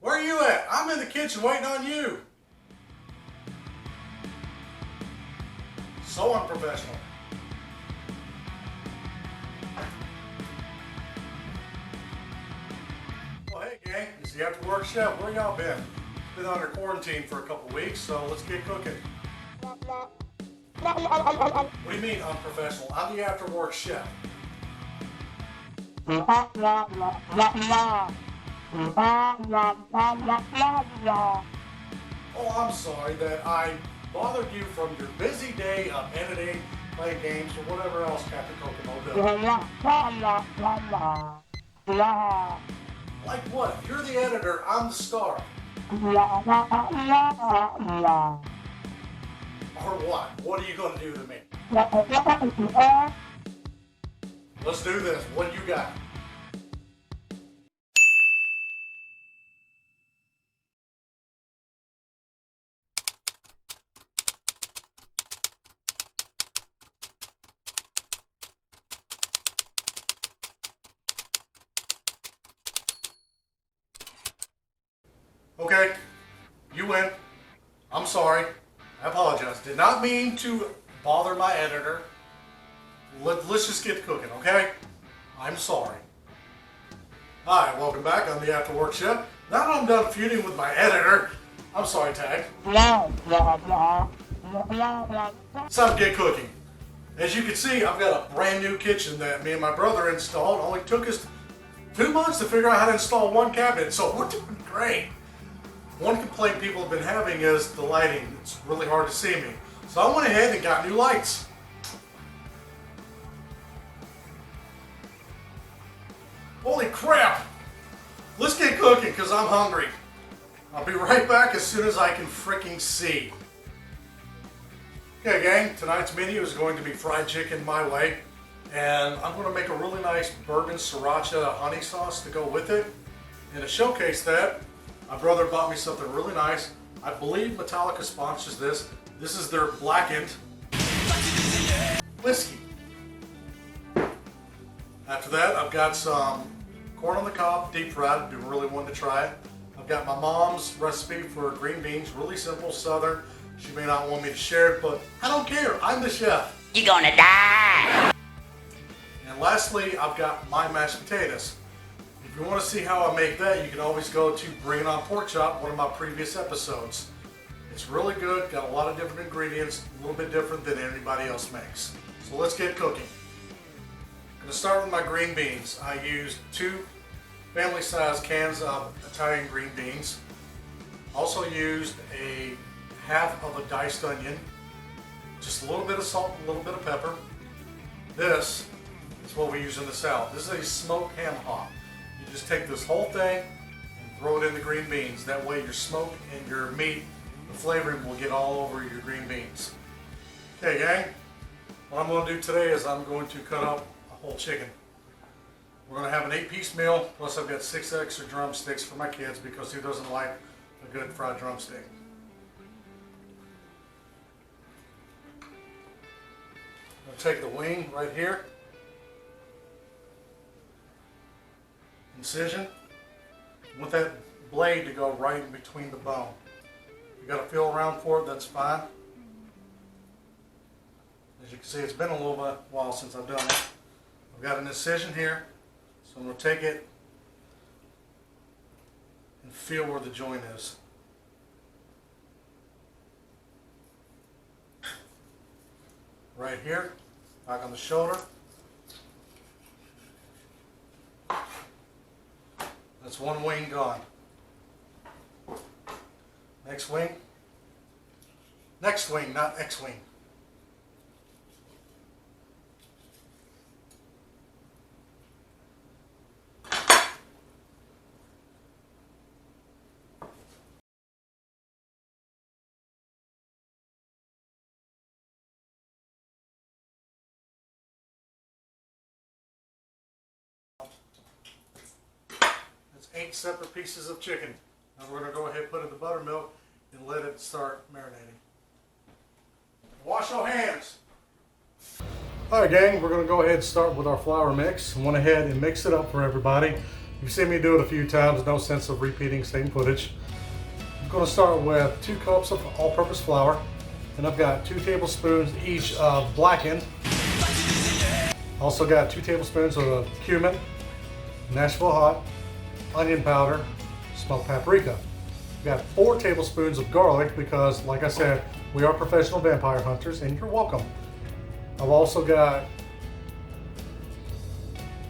Where are you at? I'm in the kitchen waiting on you. So unprofessional. Well, hey gang, it's the After Work Chef. Where y'all been? Been under quarantine for a couple weeks, so let's get cooking. What do you mean unprofessional? I'm the After Work Chef. Oh, I'm sorry that I bothered you from your busy day of editing, playing games, or whatever else Captain Kokomo does. Like what? You're the editor, I'm the star. Or what? What are you going to do to me? Let's do this. What you got? Okay, you win. I'm sorry. I apologize. Did not mean to bother my editor. Let's just get cooking, okay? I'm sorry. Hi, welcome back. I'm the After Work Chef. Now that I'm done feuding with my editor, I'm sorry, Tag. It's time to get cooking. As you can see, I've got a brand new kitchen that me and my brother installed. It only took us 2 months to figure out how to install one cabinet, so we're doing great. One complaint people have been having is the lighting. It's really hard to see me. So I went ahead and got new lights. Holy crap! Let's get cooking because I'm hungry. I'll be right back as soon as I can freaking see. Okay gang, tonight's menu is going to be fried chicken my way. And I'm going to make a really nice bourbon sriracha honey sauce to go with it. And to showcase that, my brother bought me something really nice. I believe Metallica sponsors this. This is their blackened whiskey. After that, I've got some corn on the cob, deep fried. I've been really wanting to try it. I've got my mom's recipe for green beans, really simple, southern. She may not want me to share it, but I don't care. I'm the chef. You're gonna die. And lastly, I've got my mashed potatoes. If you want to see how I make that, you can always go to Bring It On Pork Chop, one of my previous episodes. It's really good, got a lot of different ingredients, a little bit different than anybody else makes. So let's get cooking. I'm going to start with my green beans. I used 2 family-sized cans of Italian green beans. Also used a half of a diced onion, just a little bit of salt, a little bit of pepper. This is what we use in the salad. This is a smoked ham hock. You just take this whole thing and throw it in the green beans. That way your smoke and your meat, the flavoring will get all over your green beans. Okay gang, what I'm going to do today is I'm going to cut up a whole chicken. We're going to have an 8-piece meal, plus I've got 6 extra drumsticks for my kids because who doesn't like a good fried drumstick? I'm going to take the wing right here. Incision. I want that blade to go right in between the bone. If you got to feel around for it, that's fine. As you can see, it's been a little bit while since I've done it. I've got an incision here, so I'm going to take it and feel where the joint is. Right here, back on the shoulder. That's one wing gone. Next wing. Next wing, not X-wing. That's 8 separate pieces of chicken. Now we're going to go ahead and put it in the buttermilk and let it start marinating. Wash your hands. Alright gang, we're going to go ahead and start with our flour mix. I went ahead and mix it up for everybody. You've seen me do it a few times, no sense of repeating same footage. I'm going to start with 2 cups of all-purpose flour, and I've got 2 tablespoons each of blackened. Also got 2 tablespoons of cumin, Nashville hot, onion powder, smoked paprika. I've got 4 tablespoons of garlic because, like I said, we are professional vampire hunters, and you're welcome. I've also got,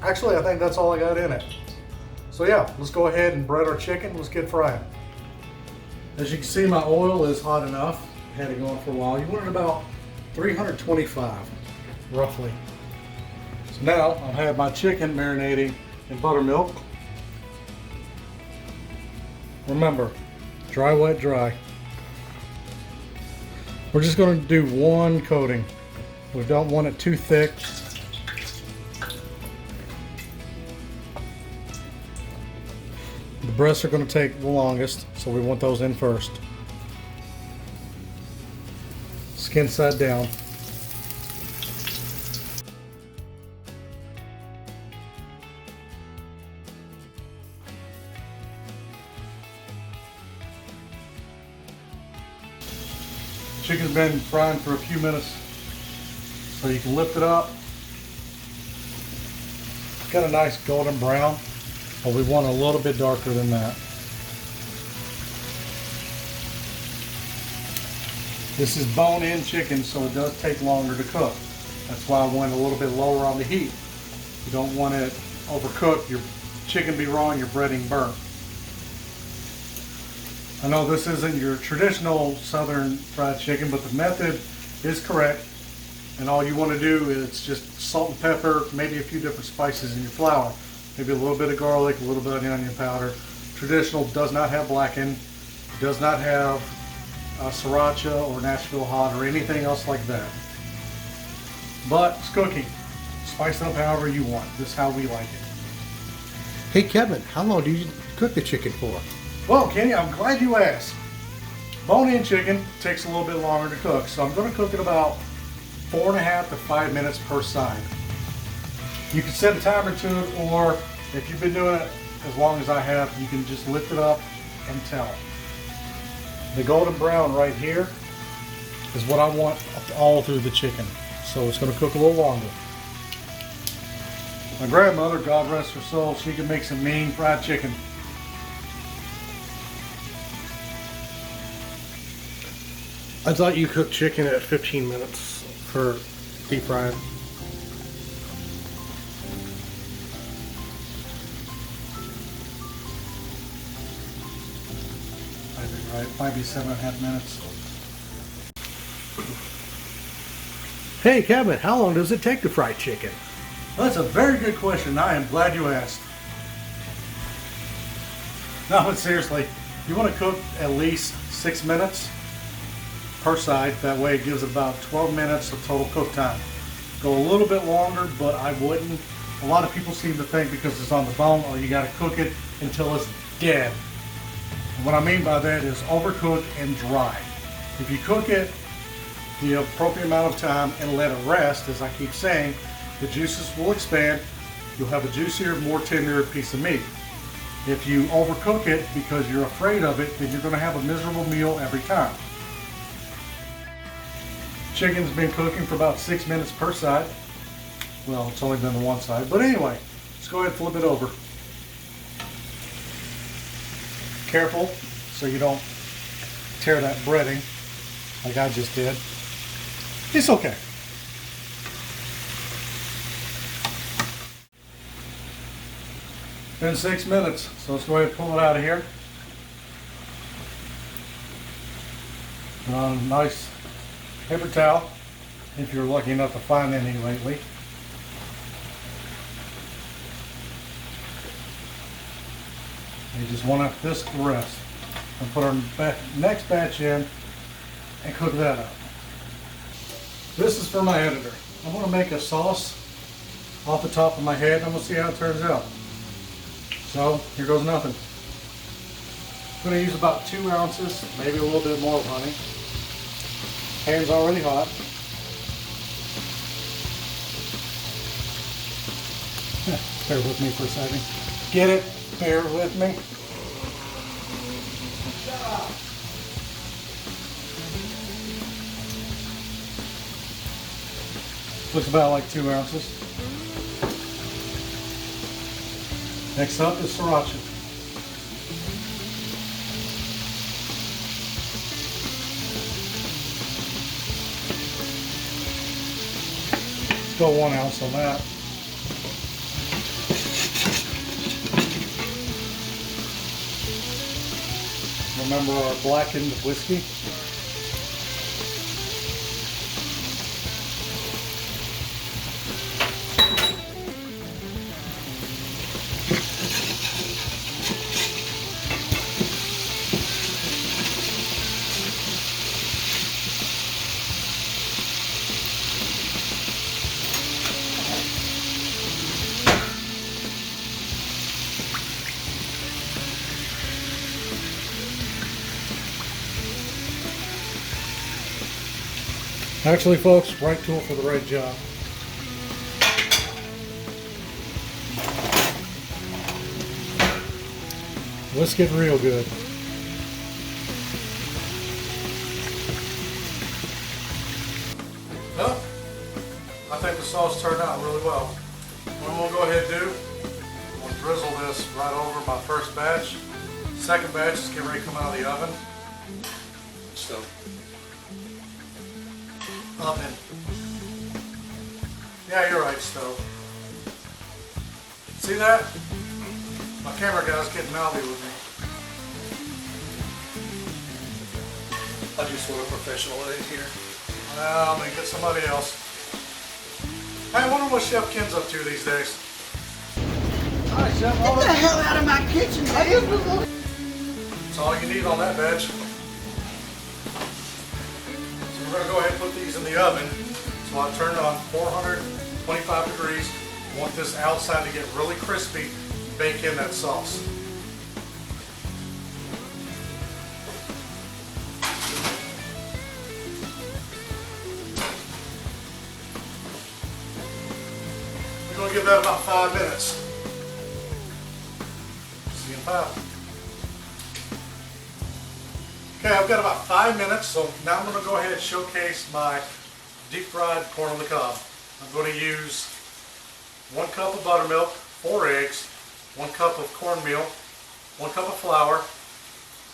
actually I think that's all I got in it. So yeah, let's go ahead and bread our chicken. Let's get frying. As you can see, my oil is hot enough. Had it going for a while. You want it about 325, roughly. So now I'll have my chicken marinating in buttermilk. Remember, dry, wet, dry. We're just going to do 1 coating. We don't want it too thick. The breasts are going to take the longest, so we want those in first. Skin side down. Chicken's been frying for a few minutes, so you can lift it up. It's got a nice golden brown, but we want a little bit darker than that. This is bone-in chicken, so it does take longer to cook. That's why I went a little bit lower on the heat. You don't want it overcooked, your chicken be raw and your breading burnt. I know this isn't your traditional southern fried chicken, but the method is correct. And all you want to do is just salt and pepper, maybe a few different spices in your flour. Maybe a little bit of garlic, a little bit of onion powder. Traditional does not have blackened, does not have sriracha or Nashville hot or anything else like that. But it's cooking. Spice it up however you want. This is how we like it. Hey Kevin, how long do you cook the chicken for? Well, Kenny, I'm glad you asked. Bone-in chicken takes a little bit longer to cook, so I'm going to cook it about 4.5 to 5 minutes per side. You can set a timer to it, or if you've been doing it as long as I have, you can just lift it up and tell. The golden brown right here is what I want all through the chicken, so it's going to cook a little longer. My grandmother, God rest her soul, she could make some mean fried chicken. I thought you cooked chicken at 15 minutes for deep frying. Might be right, might be 7.5 minutes. Hey Kevin, how long does it take to fry chicken? Well, that's a very good question. I am glad you asked. No, but seriously, you want to cook at least 6 minutes per side. That way it gives about 12 minutes of total cook time. Go a little bit longer, but I wouldn't. A lot of people seem to think because it's on the bone, oh, you got to cook it until it's dead. And what I mean by that is overcook and dry. If you cook it the appropriate amount of time and let it rest, as I keep saying, the juices will expand. You'll have a juicier, more tender piece of meat. If you overcook it because you're afraid of it, then you're going to have a miserable meal every time. Chicken's been cooking for about 6 minutes per side. Well, it's only been the one side, but anyway, let's go ahead and flip it over. Careful so you don't tear that breading like I just did. It's okay. Been 6 minutes, so let's go ahead and pull it out of here. Put on a nice paper towel, if you're lucky enough to find any lately. You just want this to rest. And put our next batch in and cook that up. This is for my editor. I want to make a sauce off the top of my head, and we'll see how it turns out. So here goes nothing. I'm going to use about 2 ounces, maybe a little bit more of honey. Pan's already hot. Bear with me for a second. get it. Bear with me. Looks about like 2 ounces. Next up is sriracha. Go 1 ounce on that. Remember our blackened whiskey? Actually, folks, right tool for the right job. Let's get real good. Well, I think the sauce turned out really well. What I'm going to go ahead and do, I'm going to drizzle this right over my first batch. Second batch is getting ready to come out of the oven. So, oven. Yeah, you're right, stove. See that? My camera guy's getting mouthy with me. I just want a professional in here. Well, I'm gonna get somebody else. Hey, I wonder what Chef Ken's up to these days. Hi, Chef. Get the hell out of my kitchen, man. That's all you need on that batch. So we're gonna go ahead and put these in the oven. So I turned it on 425 degrees. I want this outside to get really crispy. Bake in that sauce. We're gonna give that about 5 minutes. See you in 5. Okay, I've got about 5 minutes, so now I'm going to go ahead and showcase my deep fried corn on the cob. I'm going to use 1 cup of buttermilk, 4 eggs, 1 cup of cornmeal, 1 cup of flour,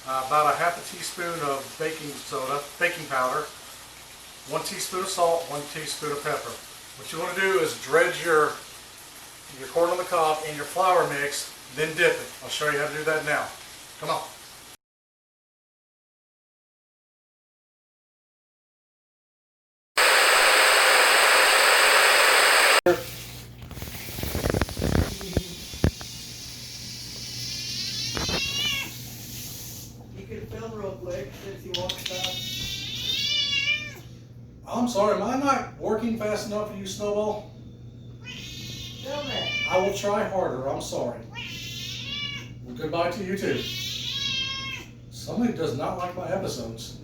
about a half a teaspoon of baking powder, 1 teaspoon of salt, 1 teaspoon of pepper. What you want to do is dredge your corn on the cob in your flour mix, then dip it. I'll show you how to do that now. Come on. You can film real quick since he walks out. I'm sorry, am I not working fast enough for you, Snowball? Film it. I will try harder, I'm sorry. Well, goodbye to you too. Somebody does not like my episodes.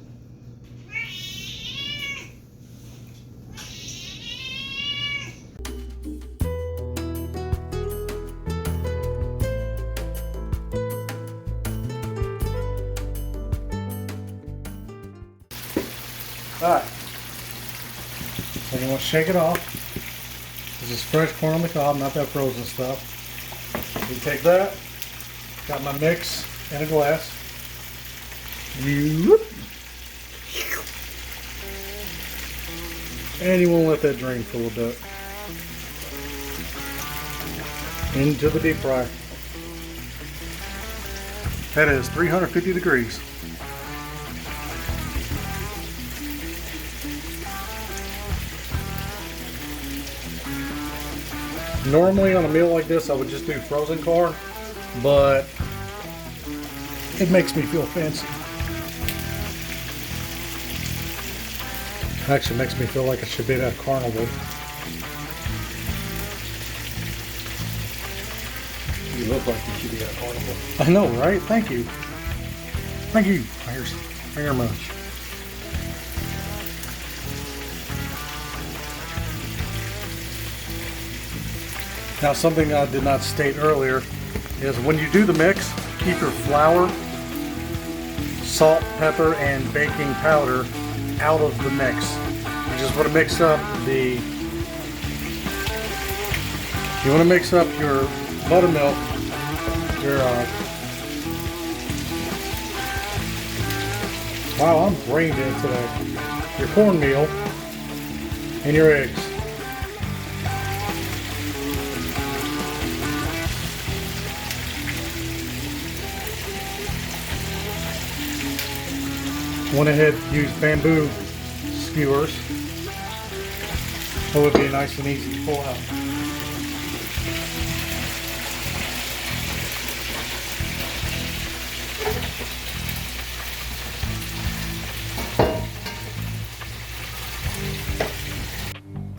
Alright. So you want to shake it off. This is fresh corn on the cob, not that frozen stuff. You take that. Got my mix in a glass. And you want to let that drain for a little bit. Into the deep fryer. That is 350 degrees. Normally on a meal like this I would just do frozen corn, but it makes me feel fancy. Actually makes me feel like I should be at a carnival. You look like you should be at a carnival. I know, right? Thank you. Thank you. Thank you very much. Now something I did not state earlier, is when you do the mix, keep your flour, salt, pepper, and baking powder out of the mix. You just want to mix up your buttermilk, wow, I'm brain dead today. Your cornmeal and your eggs. Went ahead and used bamboo skewers so it would be nice and easy to pull out.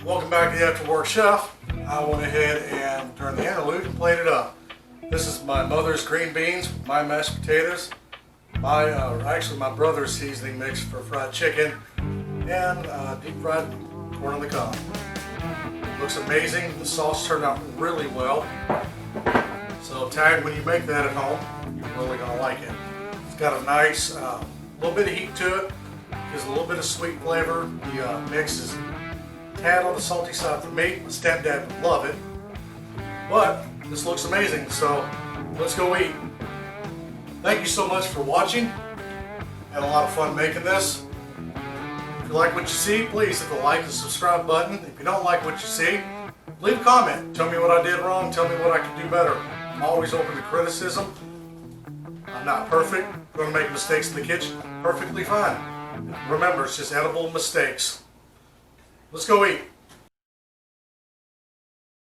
Welcome back to the After Work Chef. I went ahead and during the interlude and plated up. This is my mother's green beans, my mashed potatoes, my brother's seasoning mix for fried chicken, and deep fried corn on the cob. Looks amazing. The sauce turned out really well. So Tag, when you make that at home, you're really gonna like it. It's got a nice little bit of heat to it. Gives a little bit of sweet flavor. The mix is a tad on the salty side for me. My stepdad would love it. But this looks amazing, so let's go eat. Thank you so much for watching. Had a lot of fun making this. If you like what you see, please hit the like and subscribe button. If you don't like what you see, leave a comment. Tell me what I did wrong. Tell me what I could do better. I'm always open to criticism. I'm not perfect. I'm going to make mistakes in the kitchen. Perfectly fine. Remember, it's just edible mistakes. Let's go eat.